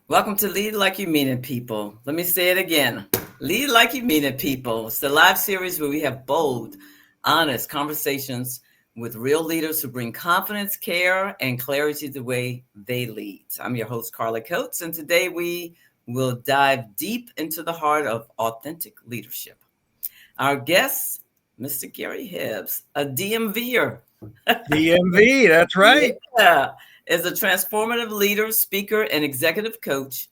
Welcome to Lead Like You Mean It, people. Let me say it again. Lead Like You Mean It, people. It's the live series where we have bold, honest conversations with real leaders who bring confidence, care, and clarity to the way they lead. I'm your host, Carla Coates, and today we will dive deep into the heart of authentic leadership. Our guest, Mr. Gary Hibbs, a DMVer. DMV, that's right. Yeah, is a transformative leader, speaker, and executive coach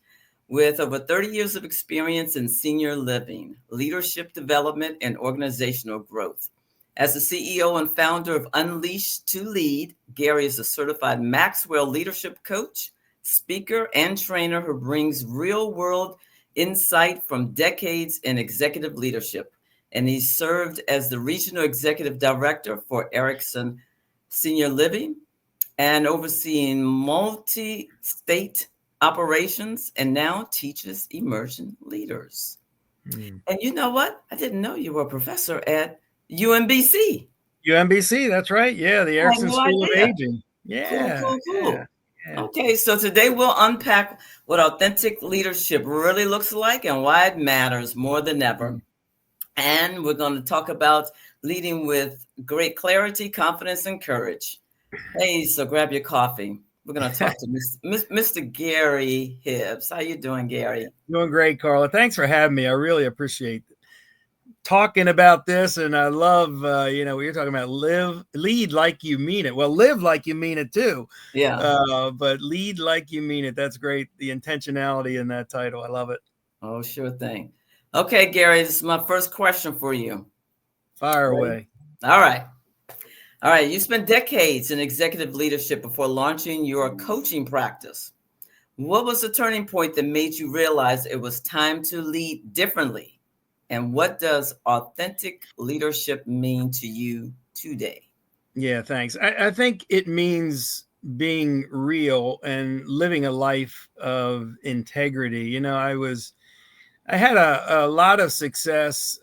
with over 30 years of experience in senior living, leadership development, and organizational growth. As the CEO and founder of Unleash to Lead, Gary is a certified Maxwell leadership coach, speaker, and trainer who brings real world insight from decades in executive leadership. And he served as the regional executive director for Erickson Senior Living and overseeing multi-state operations, and now teaches emerging leaders. Mm. And you know what? I didn't know you were a professor at UMBC. UMBC, that's right. Yeah, the I had Erickson no School of idea. Aging. Cool, Yeah, cool, yeah, cool. yeah. Okay, so today we'll unpack what authentic leadership really looks like and why it matters more than ever. Mm. And we're going to talk about leading with great clarity, confidence, and courage. Hey, so grab your coffee. We're going to talk to Mr. Gary Hibbs. How you doing, Gary? Doing great, Carla. Thanks for having me. I really appreciate talking about this, and I love, what you're talking about. Lead like you mean it. Well, live like you mean it too. Yeah. But lead like you mean it. That's great. The intentionality in that title, I love it. Oh, sure thing. Okay, Gary, this is my first question for you. Fire Ready? away. All right. All right. You spent decades in executive leadership before launching your coaching practice. What was the turning point that made you realize it was time to lead differently? And what does authentic leadership mean to you today? Yeah, thanks. I think it means being real and living a life of integrity. I had a lot of success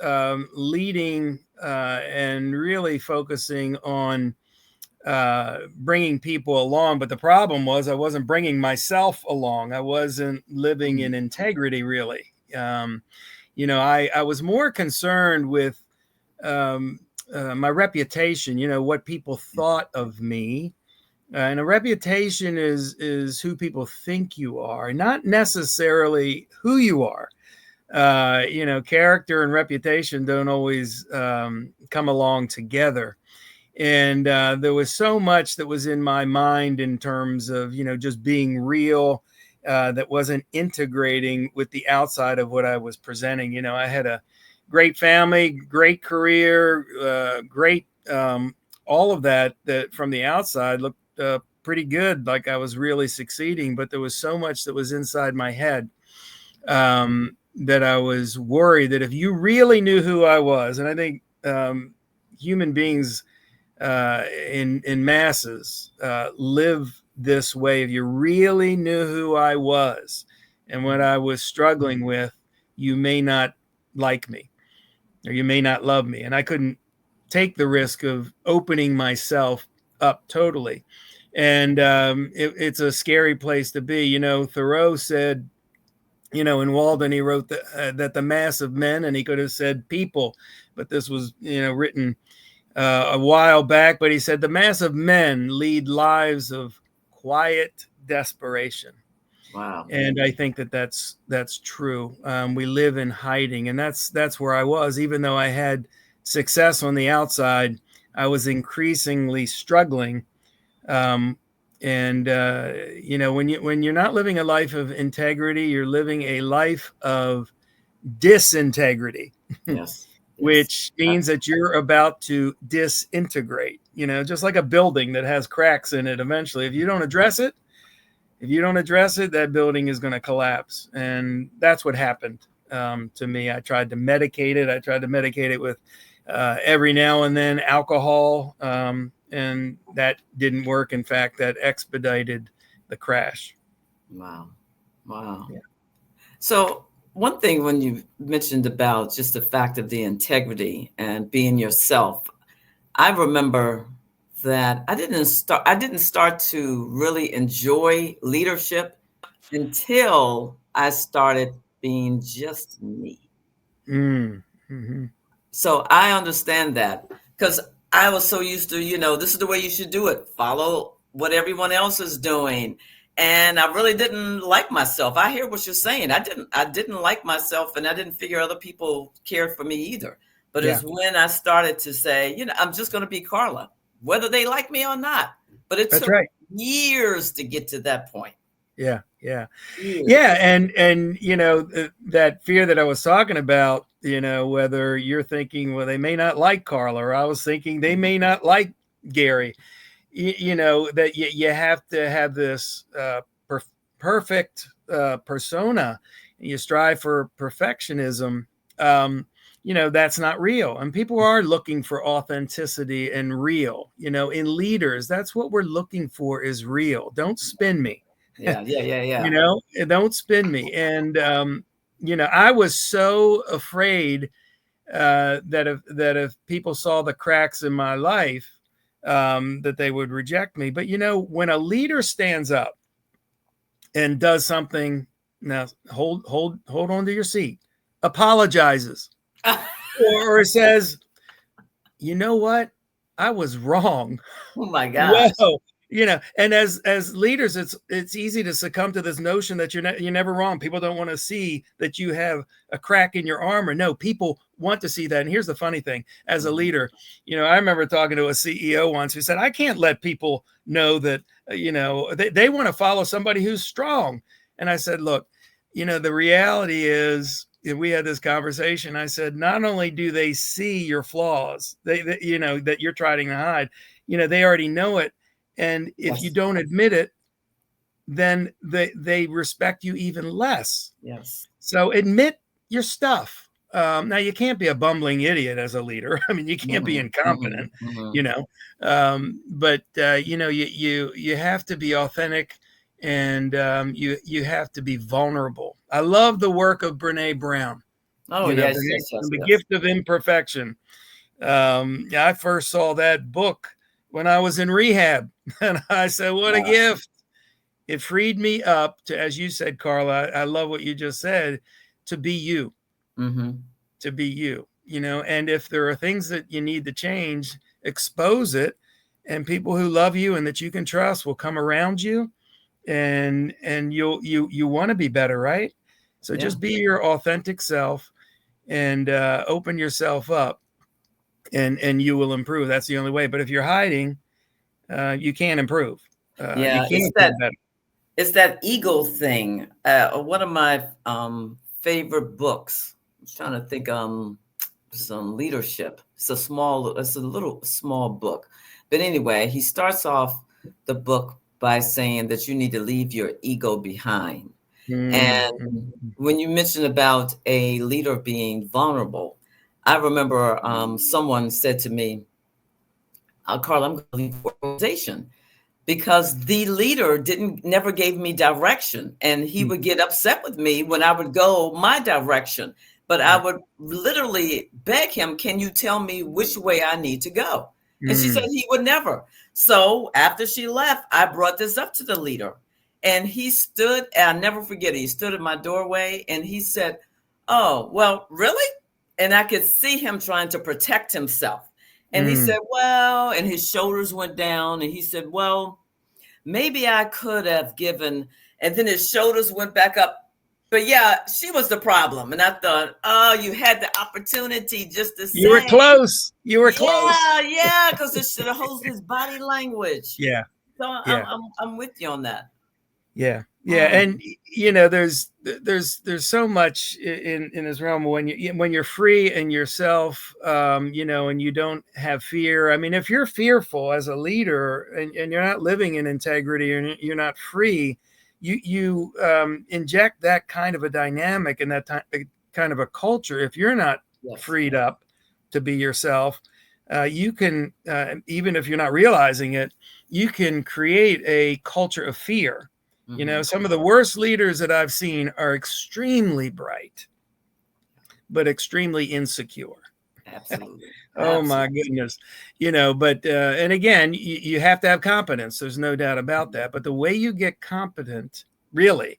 leading and really focusing on bringing people along. But the problem was I wasn't bringing myself along. I wasn't living in integrity, really. I was more concerned with um, my reputation, what people thought of me. And a reputation is who people think you are, not necessarily who you are. Character and reputation don't always come along together. And there was so much that was in my mind in terms of, just being real, that wasn't integrating with the outside of what I was presenting. I had a great family, great career, great, all of that from the outside looked pretty good, like I was really succeeding. But there was so much that was inside my head that I was worried that if you really knew who I was, and I think human beings in masses live this way. If you really knew who I was and what I was struggling with, you may not like me or you may not love me. And I couldn't take the risk of opening myself up totally. And it's a scary place to be. Thoreau said, in Walden, he wrote that the mass of men, and he could have said people, but this was, written a while back. But he said the mass of men lead lives of quiet desperation. Wow. And I think that's true. We live in hiding, and that's where I was. Even though I had success on the outside, I was increasingly struggling. When you're not living a life of integrity, you're living a life of disintegrity. Yes. Which means that you're about to disintegrate, just like a building that has cracks in it. Eventually, if you don't address it, that building is going to collapse. And that's what happened to me. I tried to medicate it. I tried to medicate it with every now and then alcohol. And that didn't work. In fact, that expedited the crash. Wow. Wow. Yeah. So one thing when you mentioned about just the fact of the integrity and being yourself, I remember that I didn't start to really enjoy leadership until I started being just me. Mm-hmm. So I understand that because I was so used to, this is the way you should do it. Follow what everyone else is doing. And I really didn't like myself. I hear what you're saying. I didn't like myself, and I didn't figure other people cared for me either. But Yeah, it's when I started to say, I'm just going to be Carla, whether they like me or not. But it that's took right. years to get to that point. Yeah, yeah. Yeah, Years. and that fear that I was talking about, whether you're thinking, well, they may not like Carla, or I was thinking they may not like Gary. That you have to have this perfect persona. You strive for perfectionism. That's not real, and people are looking for authenticity and real. In leaders, that's what we're looking for, is real. Don't spin me. Yeah, yeah, yeah, yeah. Don't spin me. And I was so afraid that if people saw the cracks in my life, that they would reject me. But when a leader stands up and does something, now hold on to your seat, apologizes, or says, you know what, I was wrong. Oh my gosh. Well, and as leaders, it's easy to succumb to this notion that you're never wrong. People don't want to see that you have a crack in your armor. No, people want to see that. And here's the funny thing: as a leader, I remember talking to a CEO once who said, "I can't let people know that they want to follow somebody who's strong." And I said, "Look, the reality is." We had this conversation. I said, not only do they see your flaws, they that you're trying to hide, they already know it. And if you Yes. don't admit it, then they respect you even less. Yes. So admit your stuff. Now, you can't be a bumbling idiot as a leader. I mean, you can't be Mhm, mhm, incompetent, mhm. but you have to be authentic, and you have to be vulnerable. I love the work of Brene Brown. Oh, yes, Brene, yes, yes, The yes. Gift of Imperfection. I first saw that book when I was in rehab, and I said, "What a Wow. gift!" It freed me up to, as you said, Carla. I love what you just said. To be you, Mhm. to be you. And if there are things that you need to change, expose it, and people who love you and that you can trust will come around you, and you want to be better, right? So Yeah. just be your authentic self, and open yourself up, and you will improve. That's the only way. But if you're hiding, you can't improve. You Yeah, can't get better. it's that ego thing. One of my favorite books. I'm trying to think some leadership. It's a little small book. But anyway, he starts off the book by saying that you need to leave your ego behind. And Mm-hmm. when you mentioned about a leader being vulnerable, I remember someone said to me, Carl, I'm going to leave the organization because the leader didn't never gave me direction, and he would get upset with me when I would go my direction. But I Right. would literally beg him, can you tell me which way I need to go? And she said Mm. he would never. So after she left, I brought this up to the leader, and he stood, and I'll never forget it, he stood in my doorway and he said, oh, well, really? And I could see him trying to protect himself. And he Mm. said, well, and his shoulders went down, and he said, well, maybe I could have given, and then his shoulders went back up. But yeah, she was the problem. And I thought, oh, you had the opportunity just to You were say, close. You were close. yeah, yeah, because it should have hosted his body language. Yeah. So Yeah. I'm with you on that. Yeah. Yeah. Mm, And there's so much in this realm when you're free and yourself, and you don't have fear. I mean, if you're fearful as a leader, and you're not living in integrity, and you're not free, you inject that kind of a dynamic and that kind of a culture. If you're not yes. freed up to be yourself, you can, even if you're not realizing it, you can create a culture of fear. Hmm. Some of the worst leaders that I've seen are extremely bright, but extremely insecure. Absolutely. Oh my Absolutely. goodness. But, and again, you have to have competence. There's no doubt about that. But the way you get competent really,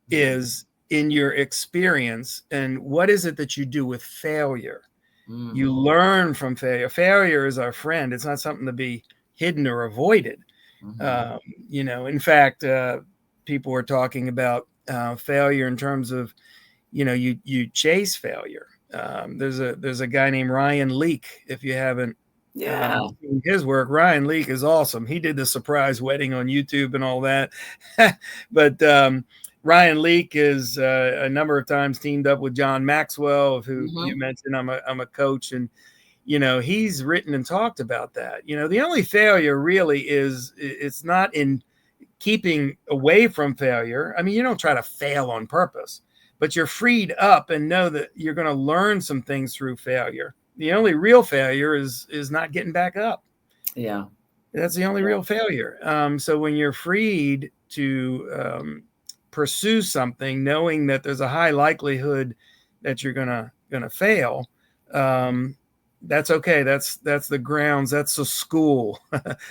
is in your experience, and what is it that you do with failure? Mm. You learn from failure. Failure is our friend. It's not something to be hidden or avoided. Mm-hmm. In fact, people were talking about failure in terms of, you chase failure. There's a guy named Ryan Leake. If you haven't Yeah. seen his work, Ryan Leake is awesome. He did the surprise wedding on YouTube and all that. But Ryan Leake is a number of times teamed up with John Maxwell, who you Mm-hmm. mentioned. I'm a coach, and he's written and talked about that. The only failure really is it's not in keeping away from failure. I mean, you don't try to fail on purpose, but you're freed up and know that you're going to learn some things through failure. The only real failure is not getting back up. Yeah. That's the only real failure. So when you're freed to pursue something, knowing that there's a high likelihood that you're gonna fail, that's okay. That's the grounds. That's the school.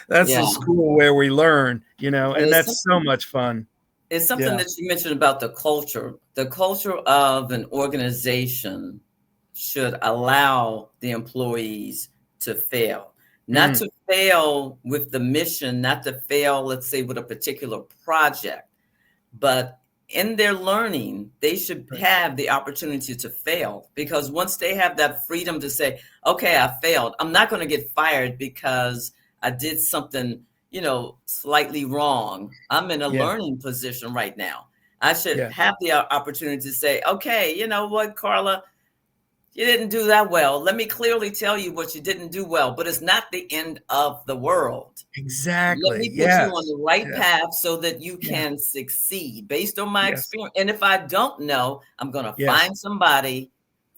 That's Yeah. the school where we learn. And It's that's so something, much fun. it's something Yeah. that you mentioned about the culture. The culture of an organization should allow the employees to fail, not Mm, to fail with the mission, not to fail, let's say, with a particular project, but in their learning, they should right. have the opportunity to fail, because once they have that freedom to say, okay, I failed, I'm not going to get fired because I did something, slightly wrong. I'm in a Yeah. learning position right now. I should Yeah. have the opportunity to say, okay, you know what, Carla, you didn't do that well. Let me clearly tell you what you didn't do well, but it's not the end of the world. Let Exactly. me put you on Yes. the right Yeah. path so that you Yeah. can succeed based on my Yes. experience. And if I don't know, I'm going to Yes. find somebody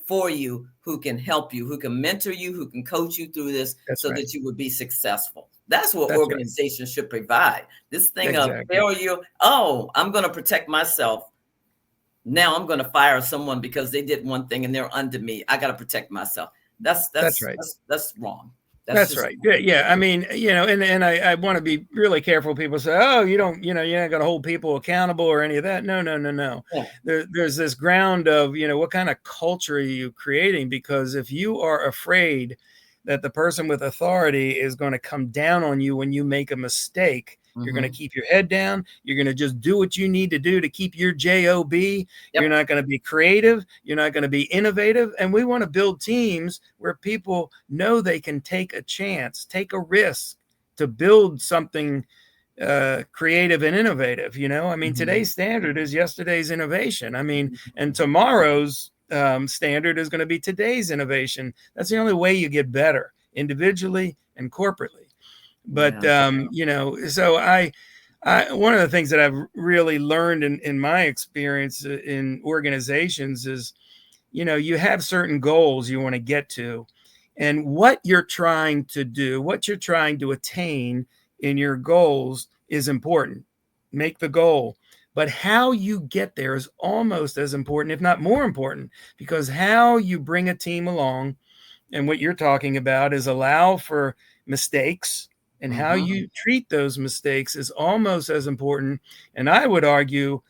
for you who can help you, who can mentor you, who can coach you through this That's so right. that you would be successful. That's what That's right. organizations should provide. This thing of Exactly. failure, oh, I'm going to protect myself. Now I'm going to fire someone because they did one thing and they're under me. I got to protect myself. That's That's that's right. that's that's wrong. That's That's just right. Yeah, yeah. I mean, and I want to be really careful. People say, "Oh, you don't, you're not going to hold people accountable or any of that." No, no, no, no. yeah. There's this ground of, what kind of culture are you creating? Because if you are afraid that the person with authority is going to come down on you when you make a mistake, you're going to Mhm. keep your head down. You're going to just do what you need to do to keep your job. You're Yep. not going to be creative. You're not going to be innovative. And we want to build teams where people know they can take a chance, take a risk to build something creative and innovative. I mean, Mhm. today's standard is yesterday's innovation. I mean, and tomorrow's standard is going to be today's innovation. That's the only way you get better individually and corporately. But Yeah. so one of the things that I've really learned in my experience in organizations is, you have certain goals you want to get to, and what you're trying to do, what you're trying to attain in your goals is important. Make the goal. But how you get there is almost as important, if not more important, because how you bring a team along, and what you're talking about is allow for mistakes, and how Mhm. you treat those mistakes is almost as important. And I would argue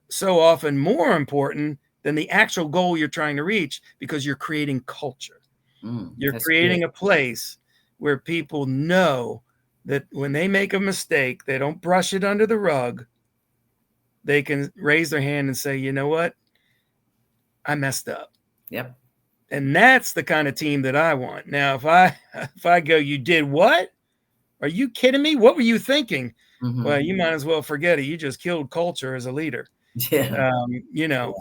so often more important than the actual goal you're trying to reach, because you're creating culture. You're That's good. creating a place where people know that when they make a mistake, they don't brush it under the rug. They can raise their hand and say, you know what? I messed up. Yep. And that's the kind of team that I want. Now, if I go, you did what? Are you kidding me? What were you thinking? Well, Mhm. you might as well forget it. You just killed culture as a leader. Yeah.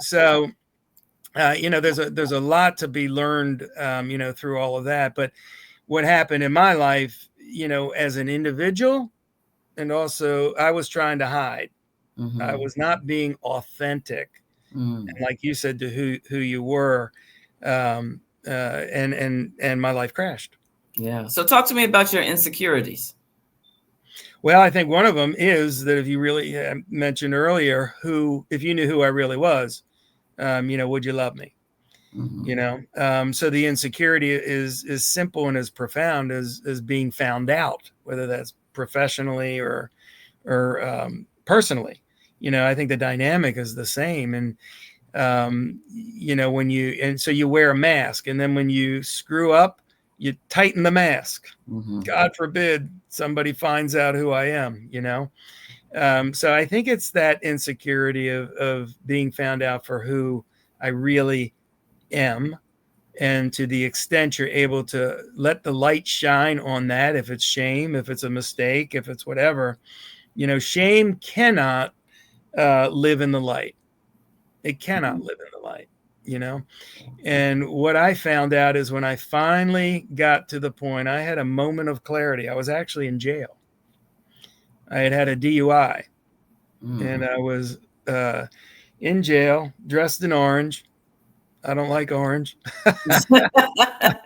So there's a lot to be learned, through all of that. But what happened in my life, as an individual, and also I was trying to hide. I Mhm. was not being authentic, Mm. and like you said, to who you were, and my life crashed. Yeah. So talk to me about your insecurities. Well, I think one of them is that if you really mentioned earlier, if you knew who I really was, would you love me? Mhm. So the insecurity is simple and as profound as being found out, whether that's professionally or personally. I think the dynamic is the same. And, so you wear a mask, and then when you screw up, you tighten the mask. God forbid somebody finds out who I am, So I think it's that insecurity of being found out for who I really am. And to the extent you're able to let the light shine on that, if it's shame, if it's a mistake, if it's whatever, shame cannot live in the light. It cannot live in the light, And what I found out is when I finally got to the point, I had a moment of clarity. I was actually in jail. I had a DUI, and I was in jail, dressed in orange. I don't like orange. I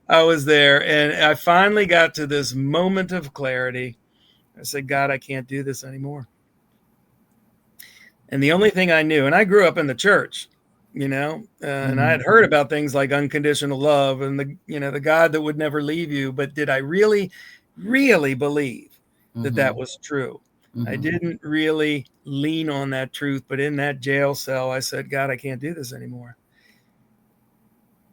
was there, and I finally got to this moment of clarity. I said, God, I can't do this anymore. And the only thing I knew, and I grew up in the church, and I had heard about things like unconditional love and the God that would never leave you. But did I really, really believe that was true? I didn't really lean on that truth. But in that jail cell, I said, God, I can't do this anymore.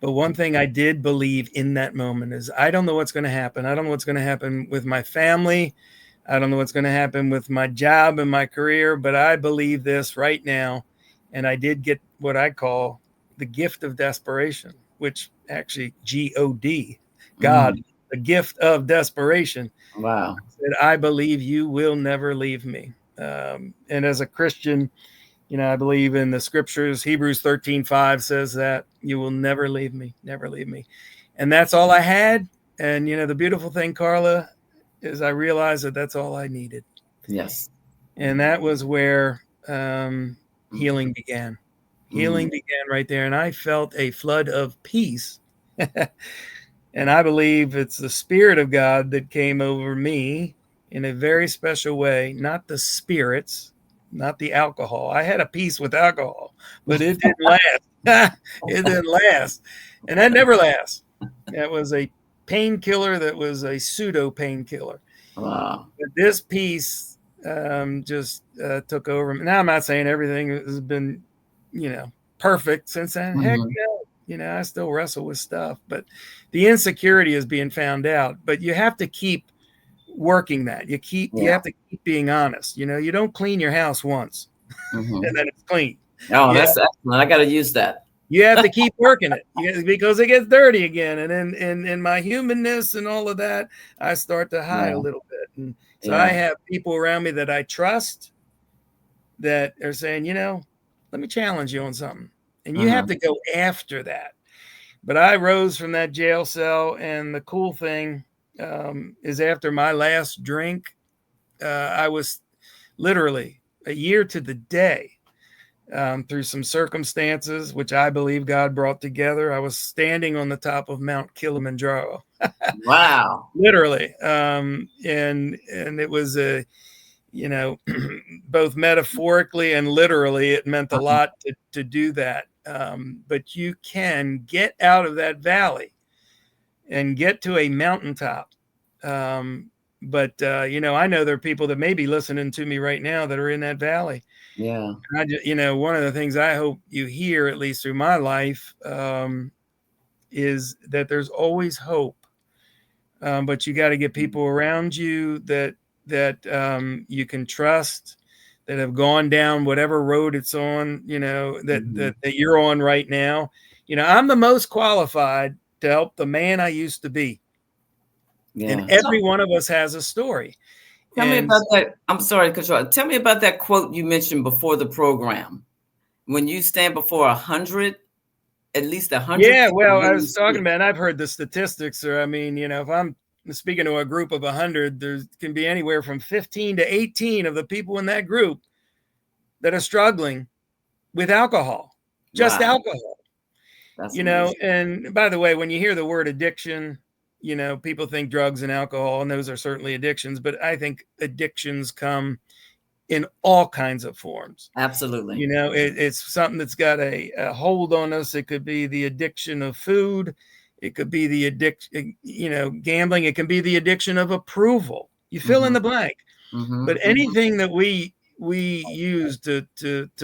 But one thing I did believe in that moment is I don't know what's going to happen. I don't know what's going to happen with my family. I don't know what's going to happen with my job and my career, but I believe this right now. And I did get what I call the gift of desperation, which actually God, God, the gift of desperation. Wow. I believe you will never leave me. And as a Christian, I believe in the scriptures. Hebrews 13:5 says that you will never leave me, never leave me. And that's all I had. And, the beautiful thing, Carla, is I realized that that's all I needed. Yes. And that was where healing began. Healing began right there. And I felt a flood of peace. And I believe it's the Spirit of God that came over me in a very special way, not the spirits, not the alcohol. I had a peace with alcohol, but it didn't last. It didn't last. And that never lasts. That was a painkiller that was a pseudo painkiller. Wow. But this peace just took over. Now, I'm not saying everything has been, perfect since then. Heck no. I still wrestle with stuff, but the insecurity is being found out. But you have to keep working that. You have to keep being honest. You don't clean your house once and then it's clean. Oh, that's excellent. I got to use that. You have to keep working it because it gets dirty again. And in my humanness and all of that, I start to hide a little bit. And so I have people around me that I trust that are saying, let me challenge you on something. And you have to go after that. But I rose from that jail cell. And the cool thing is after my last drink, I was literally a year to the day through some circumstances, which I believe God brought together. I was standing on the top of Mount Kilimanjaro. Wow. Literally. And it was both metaphorically and literally, it meant a lot to do that. But you can get out of that valley and get to a mountaintop. But I know there are people that may be listening to me right now that are in that valley. Yeah. I just, one of the things I hope you hear, at least through my life, is that there's always hope. But you got to get people around you that you can trust, that have gone down whatever road it's on, that you're on right now. I'm the most qualified to help the man I used to be. Yeah. And every one of us has a story. Tell me about that. I'm sorry, Control. Tell me about that quote you mentioned before the program. When you stand before 100, at least 100. Yeah, well, I was talking about, and I've heard the statistics. Or, if I'm speaking to a group of 100, there can be anywhere from 15 to 18 of the people in that group that are struggling with alcohol, just alcohol. That's amazing. And by the way, when you hear the word addiction, people think drugs and alcohol, and those are certainly addictions, but I think addictions come in all kinds of forms. Absolutely. It's something that's got a hold on us. It could be the addiction of food. It could be the addiction, gambling. It can be the addiction of approval. You fill in the blank. But anything that we we use to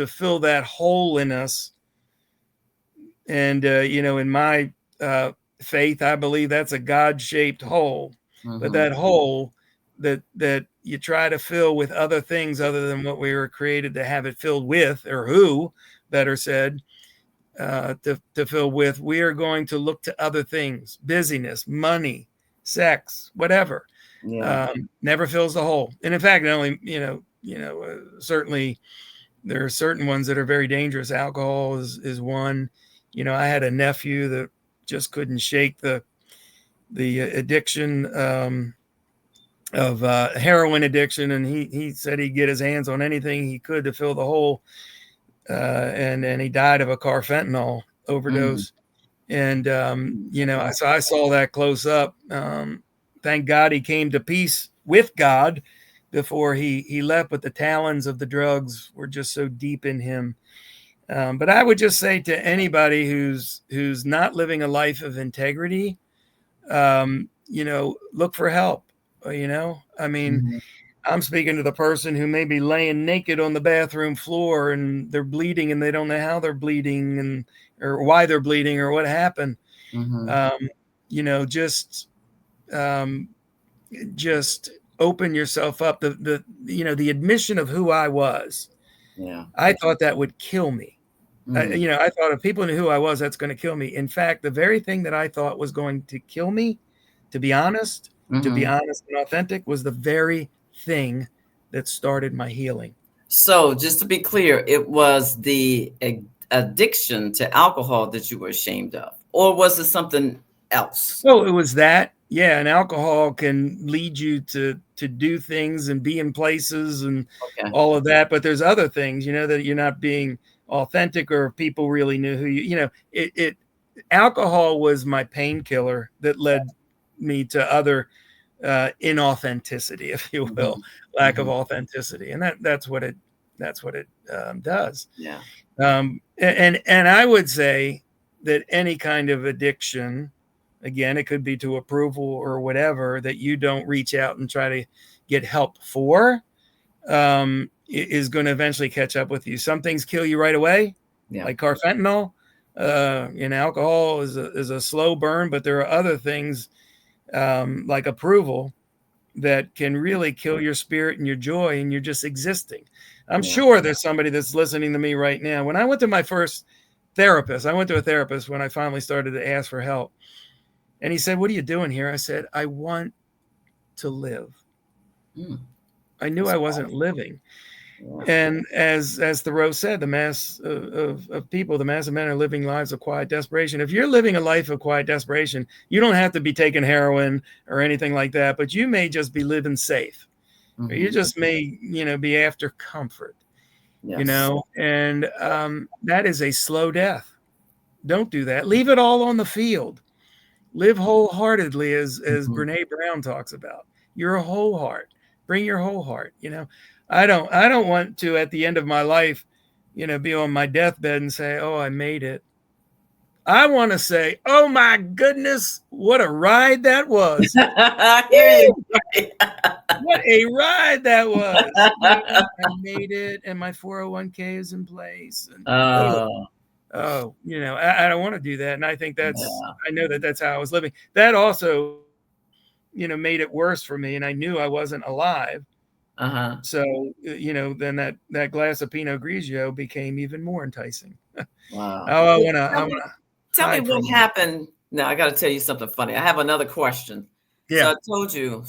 fill that hole in us. And in my faith, I believe that's a God-shaped hole. But that hole that you try to fill with other things other than what we were created to have it filled with, or who, better said, to fill with, we are going to look to other things, busyness, money, sex, whatever. Never fills the hole. And in fact, not only, certainly there are certain ones that are very dangerous. Alcohol is one. I had a nephew that just couldn't shake the addiction of heroin addiction, and he said he'd get his hands on anything he could to fill the hole, and he died of a carfentanil overdose. And so I saw that close up. Thank God he came to peace with God before he left, but the talons of the drugs were just so deep in him. But I would just say to anybody who's not living a life of integrity, look for help. I mean, I'm speaking to the person who may be laying naked on the bathroom floor and they're bleeding and they don't know how they're bleeding or why they're bleeding or what happened. Just open yourself up. The admission of who I was. Yeah. I thought that would kill me. I thought if people knew who I was, that's going to kill me. In fact, the very thing that I thought was going to kill me, to be honest and authentic, was the very thing that started my healing. So just to be clear, it was the addiction to alcohol that you were ashamed of, or was it something else? Oh, it was that. Yeah. And alcohol can lead you to do things and be in places and all of that. But there's other things, that you're not being authentic, or people really knew who alcohol was my painkiller that led me to other inauthenticity, if you will, lack of authenticity. And that's what it does. Yeah. And I would say that any kind of addiction, again, it could be to approval or whatever, that you don't reach out and try to get help for, is going to eventually catch up with you. Some things kill you right away, like carfentanil. Alcohol is a slow burn, but there are other things like approval that can really kill your spirit and your joy, and you're just existing. I'm sure there's somebody that's listening to me right now. When I went to my first therapist, I went to a therapist when I finally started to ask for help. And he said, "What are you doing here?" I said, "I want to live." I knew I wasn't living. And as Thoreau said, the mass of people, the mass of men are living lives of quiet desperation. If you're living a life of quiet desperation, you don't have to be taking heroin or anything like that, but you may just be living safe. Or you just may, be after comfort, and that is a slow death. Don't do that. Leave it all on the field. Live wholeheartedly, as Brene Brown talks about. Your whole heart. Bring your whole heart. I don't want to, at the end of my life, be on my deathbed and say, "Oh, I made it." I want to say, "Oh my goodness, what a ride that was." I hear you. What a ride that was. I made it, and my 401k is in place. And, I don't want to do that. And I think I know that's how I was living. That also, made it worse for me. And I knew I wasn't alive. So, then that glass of Pinot Grigio became even more enticing. Wow. Tell me what happened. Now, I got to tell you something funny. I have another question. Yeah. So I told you,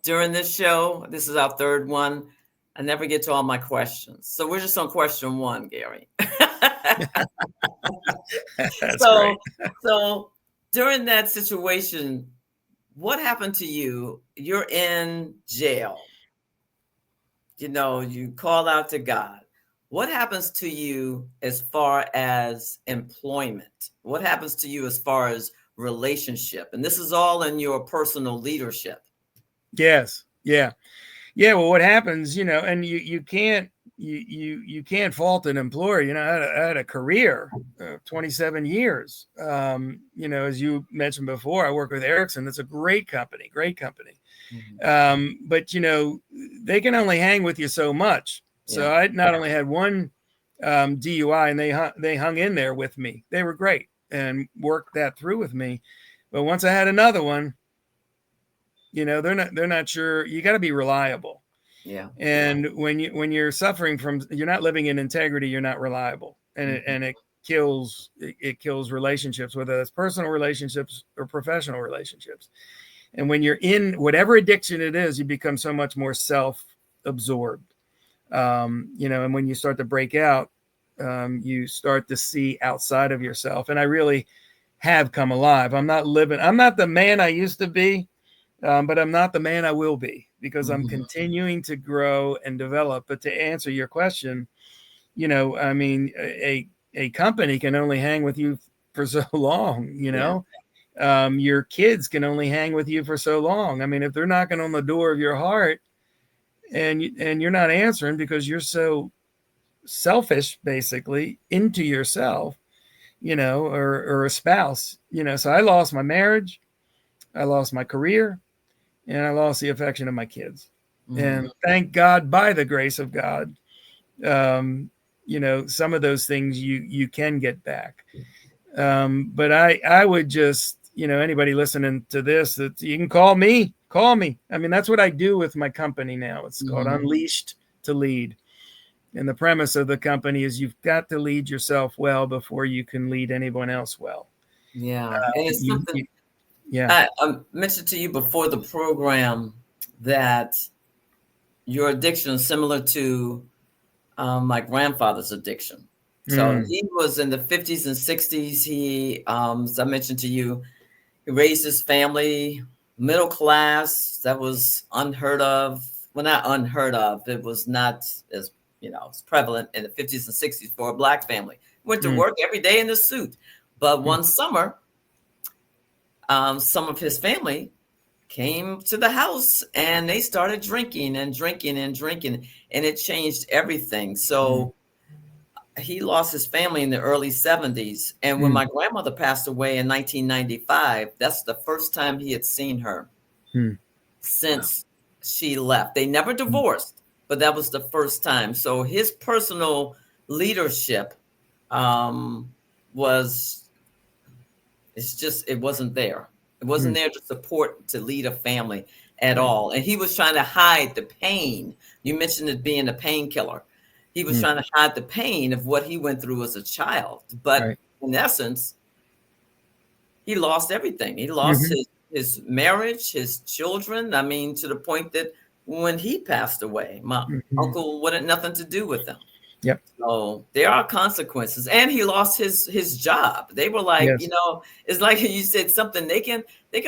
during this show, this is our third one, I never get to all my questions. So we're just on question one, Gary. That's great. So during that situation, what happened to you? You're in jail. You call out to God. What happens to you as far as employment? What happens to you as far as relationship? And this is all in your personal leadership. Yes. Yeah. Yeah. Well, what happens, and you can't fault an employer. I had a career, 27 years. As you mentioned before, I work with Ericsson. It's a great company. But they can only hang with you so much. So I not only had one DUI, and they hung in there with me. They were great and worked that through with me. But once I had another one, they're not sure. You got to be reliable. Yeah. And when you're suffering from, you're not living in integrity, you're not reliable, and it kills relationships, whether it's personal relationships or professional relationships. And when you're in whatever addiction it is, you become so much more self-absorbed. And when you start to break out, you start to see outside of yourself. And I really have come alive. I'm not the man I used to be, but I'm not the man I will be, because I'm continuing to grow and develop. But to answer your question, a company can only hang with you for so long, your kids can only hang with you for so long. I mean, if they're knocking on the door of your heart and you're not answering because you're so selfish, basically into yourself, or a spouse, so I lost my marriage, I lost my career, and I lost the affection of my kids. And thank God, by the grace of God, some of those things you can get back. But I would just, anybody listening to this, that you can call me. I mean, that's what I do with my company now. It's called Unleashed to Lead. And the premise of the company is you've got to lead yourself well before you can lead anyone else well. Yeah. And it's something I mentioned to you before the program, that your addiction is similar to my grandfather's addiction. So he was in the 50s and 60s. He, as I mentioned to you, he raised his family, middle class. That was unheard of. Well, not unheard of. It was not as, as prevalent in the 50s and 60s for a Black family. Went to work every day in a suit. But one summer, some of his family came to the house and they started drinking, and it changed everything. So he lost his family in the early 70s. And when my grandmother passed away in 1995, that's the first time he had seen her since she left. They never divorced, but that was the first time. So his personal leadership it wasn't there. It wasn't there to support, to lead a family at all. And he was trying to hide the pain. You mentioned it being a painkiller. He was trying to hide the pain of what he went through as a child. But in essence, he lost everything. He lost his marriage, his children. I mean, to the point that when he passed away, my uncle wanted nothing to do with him. Yep. So there are consequences. And he lost his job. They were like, it's like you said something, they can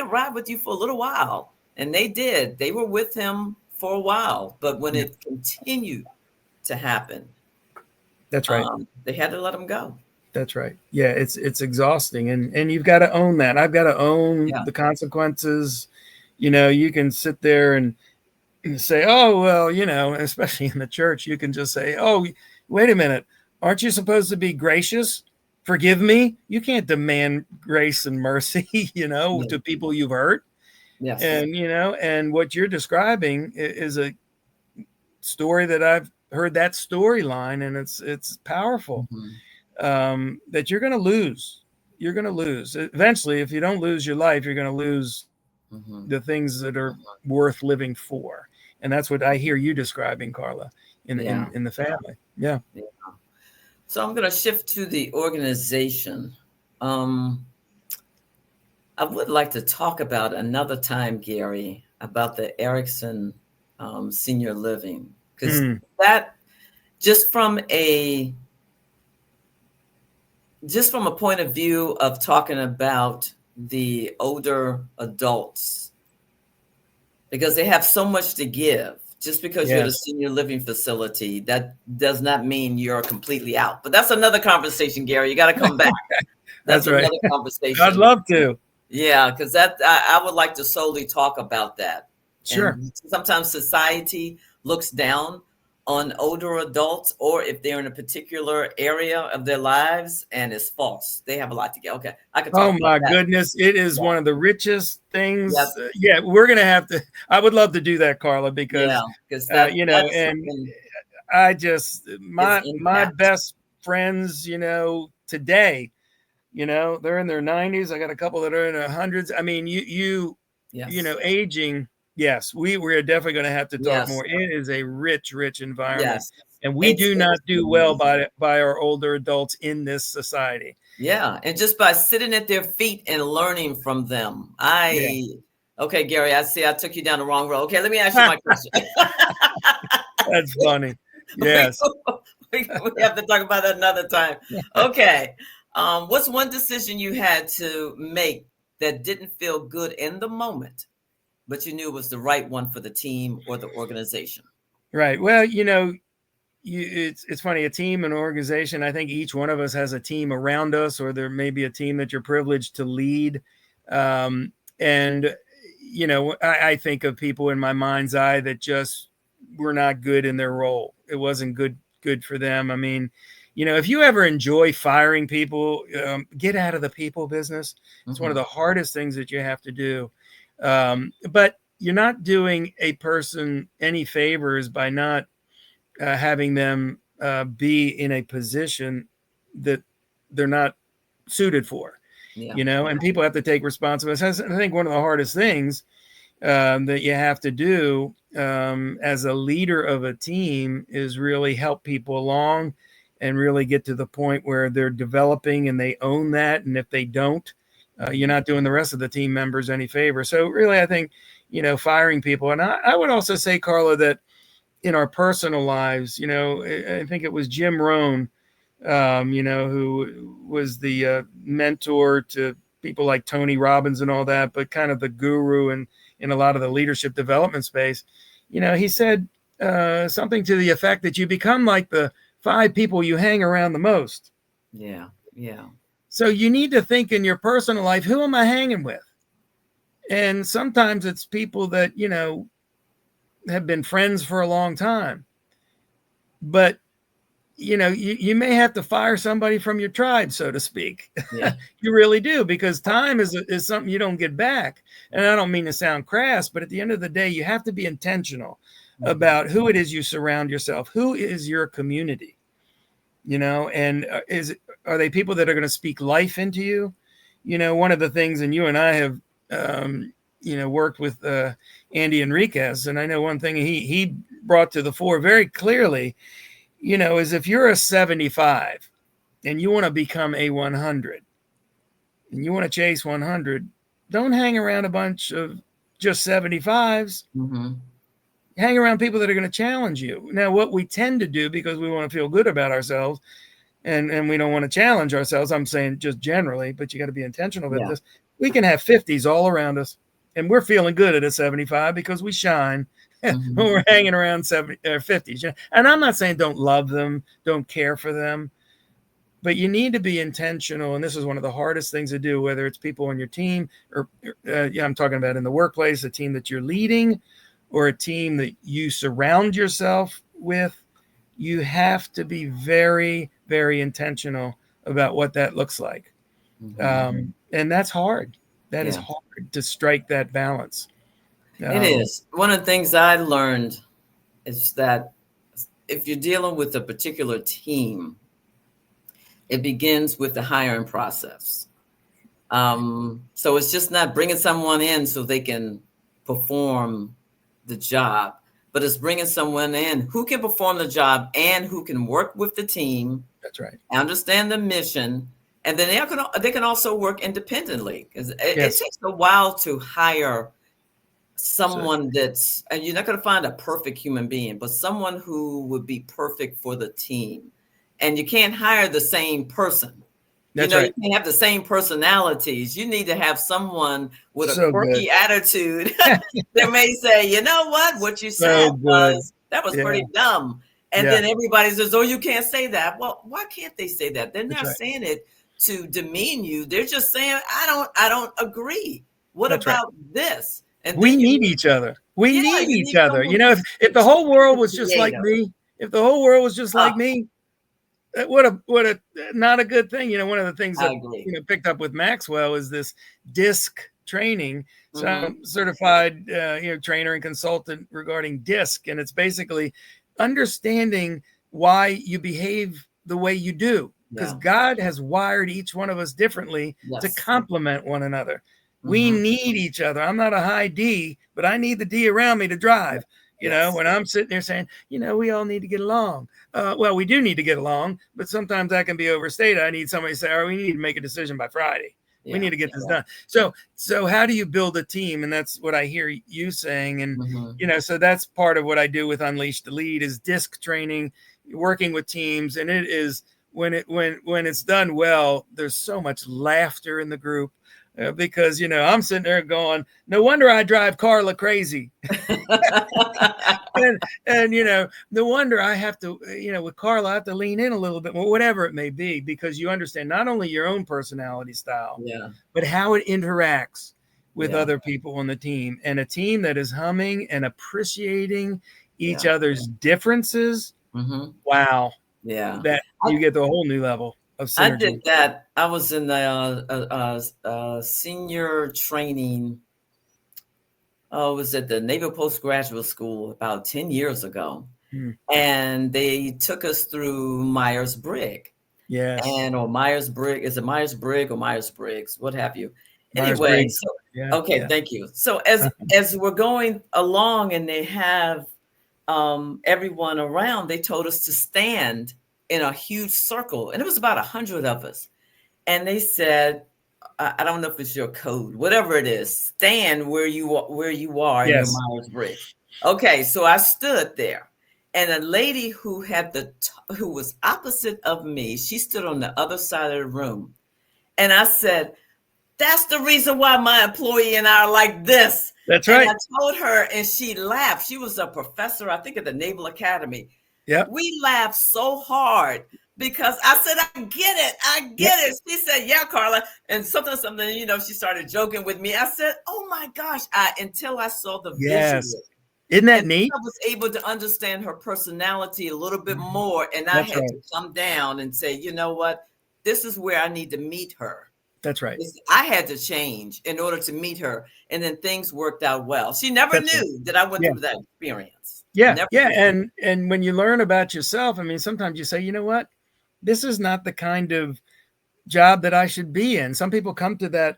ride with you for a little while. And they did. They were with him for a while. But when it continued to happen, that's right, they had to let him go. That's right. Yeah, it's exhausting, and you've got to own that. I've got to own the consequences. You can sit there and say, oh, well, especially in the church, you can just say, oh, wait a minute, aren't you supposed to be gracious? Forgive me. You can't demand grace and mercy, to people you've hurt. Yes. And and what you're describing is a story that I've heard, that storyline, and it's powerful. That you're going to lose. You're going to lose eventually. If you don't lose your life, you're going to lose the things that are worth living for. And that's what I hear you describing, Carla, in the family. Yeah. So I'm going to shift to the organization. I would like to talk about another time, Gary, about the Erickson Senior Living, because that just from a point of view of talking about the older adults, because they have so much to give. Just because you're at a senior living facility, that does not mean you're completely out. But that's another conversation, Gary. You got to come back. That's right. Another conversation. I'd love to. Yeah, because I would like to solely talk about that. Sure. And sometimes society looks down on older adults, or if they're in a particular area of their lives and it's false. They have a lot to get. Okay, I could talk Oh about my that. goodness. It is Yeah. one of the richest Yep. things. Yeah, we're going to have to, I would love to do that, Carla, Yeah, because, because that's and something. I just, It's my impact. best friends, today, they're in their 90s. I got a couple that are in their hundreds. I mean, Yes. aging. Yes, we're definitely going to have to talk Yes. more. It is a rich environment, Yes. and we It's do not do well amazing. by our older adults in this society. Yeah, and just by sitting at their feet and learning from them. Yeah. Okay, Gary, I see I took you down the wrong road. Okay, let me ask you my question. That's funny. we, Yes. we have to talk about that another time. Okay. What's one decision you had to make that didn't feel good in the moment, but you knew was the right one for the team or the organization? Right. Well, it's funny, a team, an organization. I think each one of us has a team around us, or there may be a team that you're privileged to lead. And I think of people in my mind's eye that just were not good in their role. It wasn't good for them. I mean, if you ever enjoy firing people, get out of the people business. It's one of the hardest things that you have to do. But you're not doing a person any favors by not having them be in a position that they're not suited for, and people have to take responsibility. I think one of the hardest things that you have to do as a leader of a team is really help people along and really get to the point where they're developing and they own that. And if they don't, you're not doing the rest of the team members any favor. So really, I think, firing people. And I would also say, Carla, that in our personal lives, I think it was Jim Rohn, who was the mentor to people like Tony Robbins and all that, but kind of the guru in a lot of the leadership development space. He said something to the effect that you become like the 5 people you hang around the most. Yeah. So you need to think in your personal life, who am I hanging with? And sometimes it's people that, have been friends for a long time, but you may have to fire somebody from your tribe, so to speak. Yeah. You really do, because time is something you don't get back. And I don't mean to sound crass, but at the end of the day, you have to be intentional about who it is you surround yourself. Who is your community? And are they people that are going to speak life into you? One of the things, and you and I have, worked with Andy Enriquez, and I know one thing he brought to the fore very clearly, is if you're a 75 and you want to become a 100 and you want to chase 100, don't hang around a bunch of just 75s. Hang around people that are going to challenge you. Now, what we tend to do, because we want to feel good about ourselves and we don't want to challenge ourselves, I'm saying just generally, but you got to be intentional about this. We can have 50s all around us and we're feeling good at a 75 because we shine when we're hanging around 70 or 50s. And I'm not saying don't love them, don't care for them, but you need to be intentional. And this is one of the hardest things to do, whether it's people on your team or I'm talking about in the workplace, a team that you're leading or a team that you surround yourself with. You have to be very, very intentional about what that looks like. And that's hard. That is hard to strike that balance. It is. One of the things I learned is that if you're dealing with a particular team, it begins with the hiring process. So it's just not bringing someone in so they can perform the job, but it's bringing someone in who can perform the job and who can work with the team. That's right. Understand the mission. And then they can also work independently, because it takes a while to hire someone that's, and you're not going to find a perfect human being, but someone who would be perfect for the team. And you can't hire the same person. That's right. You can't have the same personalities. You need to have someone with a quirky good attitude that may say, you know what you said was pretty dumb. And then everybody says, oh, you can't say that. Well, why can't they say that? They're not saying it to demean you. They're just saying, I don't agree. What about this? And we need each other. We need each other. If the whole world was just like me, If the whole world was just Ah, like me, what a not a good thing. One of the things I that agree. picked up with Maxwell is this DISC training. So Mm-hmm. I'm certified trainer and consultant regarding DISC, and it's basically understanding why you behave the way you do, because Yeah. God has wired each one of us differently to Yes. complement one another. We Mm-hmm. need each other. I'm not a high D, but I need the D around me to drive. Yes. When I'm sitting there saying, we all need to get along. Well, we do need to get along, but sometimes that can be overstated. I need somebody to say, we need to make a decision by Friday. We Yeah. need to get this Yeah. done. So how do you build a team? And that's what I hear you saying. And, Mm-hmm. so that's part of what I do with Unleash the Lead is DISC training, working with teams. And it is when it's done well, there's so much laughter in the group because, I'm sitting there going, no wonder I drive Carla crazy. and no wonder I have to, with Carla, I have to lean in a little bit more, whatever it may be, because you understand not only your own personality style, Yeah. but how it interacts with Yeah. other people on the team, and a team that is humming and appreciating each Yeah. other's differences. Mm-hmm. Wow. Yeah. That you get to a whole new level of I did synergy. that. I was in the senior training. Oh, it was at the Naval Postgraduate School about 10 years ago. Hmm. And they took us through Myers-Briggs. Yes. Or Myers-Briggs. Is it Myers-Briggs or Myers-Briggs? What have you? Anyway, Myers-Briggs. Yeah. okay, Yeah. thank you. So as we're going along and they have everyone around, they told us to stand in a huge circle. And it was about 100 of us. And they said, I don't know if it's your code, whatever it is, stand where you are in your Yes. Myers-Briggs. Okay, so I stood there, and a lady who who was opposite of me, she stood on the other side of the room, and I said, "That's the reason why my employee and I are like this." That's And right. I told her, and she laughed. She was a professor, I think, at the Naval Academy. Yep. We laughed so hard because I said, I get it. I Yep. get it. She said, yeah, Carla. And something, she started joking with me. I said, oh my gosh. Until I saw the Yes. visual. Isn't that And neat? I was able to understand her personality a little bit more. And I That's had right. to come down and say, you know what? This is where I need to meet her. That's right. I had to change in order to meet her. And then things worked out well. She never knew that I went through that experience. Yeah. Never Yeah. knew. And when you learn about yourself, I mean, sometimes you say, you know what? This is not the kind of job that I should be in. Some people come to that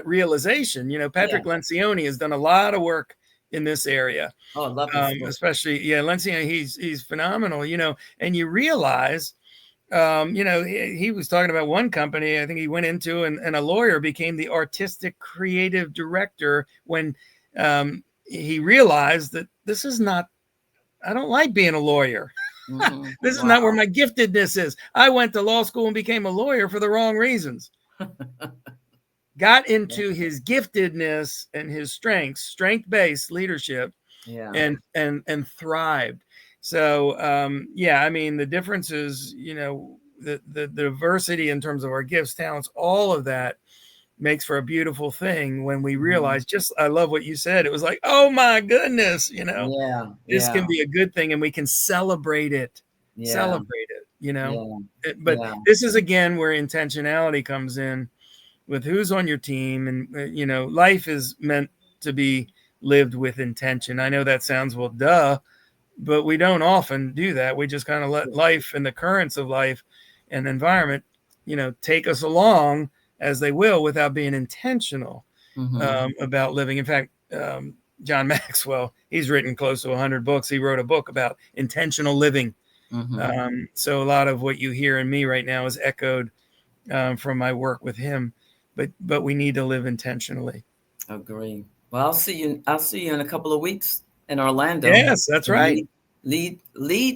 realization. Patrick Lencioni has done a lot of work in this area. Oh, I love this book. Especially, Lencioni, he's phenomenal, and you realize, he was talking about one company, I think he went into, and a lawyer became the artistic creative director when he realized that this is not, I don't like being a lawyer. Mm-hmm. This is not where my giftedness is. I went to law school and became a lawyer for the wrong reasons. Got into his giftedness and his strength-based leadership, and thrived. So, I mean, the differences, the diversity in terms of our gifts, talents, all of that makes for a beautiful thing when we realize, I love what you said. It was like, oh my goodness, this can be a good thing, and we can celebrate it. But this is again where intentionality comes in with who's on your team. And, life is meant to be lived with intention. I know that sounds, well, duh, but we don't often do that. We just kind of let life and the currents of life and environment, take us along as they will without being intentional about living. In fact, John Maxwell, he's written close to 100 books. He wrote a book about intentional living. So a lot of what you hear in me right now is echoed from my work with him, but we need to live intentionally. Agree. Well, I'll see you in a couple of weeks in Orlando. Yes, that's right. Lead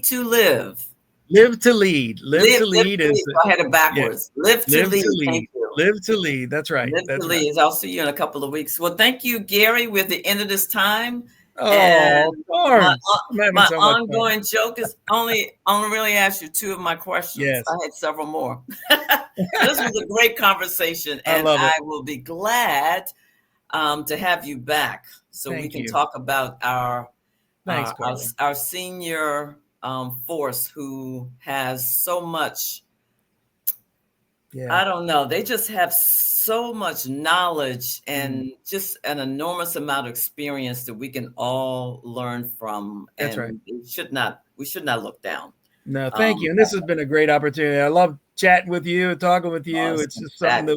to live. Live to lead. Live to lead is. I had it backwards. Live to lead. Thank you. Live to lead. That's right. Live That's to right. lead. I'll see you in a couple of weeks. Well, thank you, Gary. We're at the end of this time. Oh, and my so ongoing joke is only really asked you two of my questions. Yes. I had several more. This was a great conversation, and I will be glad to have you back so we can talk about our senior force who has so much. Yeah. I don't know. They just have so much knowledge and Mm. just an enormous amount of experience that we can all learn from, That's right. and we should not look down. No, thank you. And this has been a great opportunity. I love chatting with you and talking with you. It's It's been just something that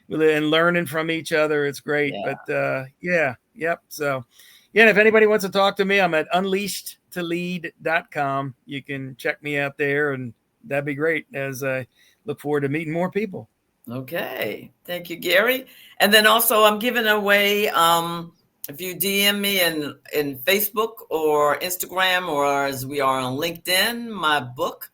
fabulous. and learning from each other. It's great. Yeah. But yeah, yep. So yeah, if anybody wants to talk to me, I'm at unleashedtolead.com. You can check me out there, and that'd be great as I look forward to meeting more people. Okay. Thank you, Gary. And then also I'm giving away, if you DM me in Facebook or Instagram, or as we are on LinkedIn, my book.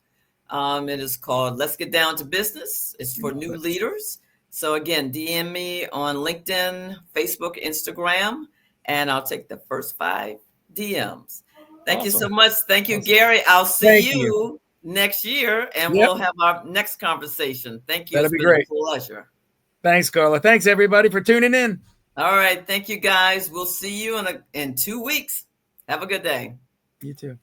It is called Let's Get Down to Business. It's for new leaders. So again, DM me on LinkedIn, Facebook, Instagram, and I'll take the first 5 DMs. Thank you so much. Thank you, Gary. I'll see you next year, and we'll have our next conversation. Thank you. That'll It's be been a great. pleasure. Thanks, Carla. Thanks, everybody, for tuning in. All right. Thank you, guys. We'll see you in 2 weeks. Have a good day. You too.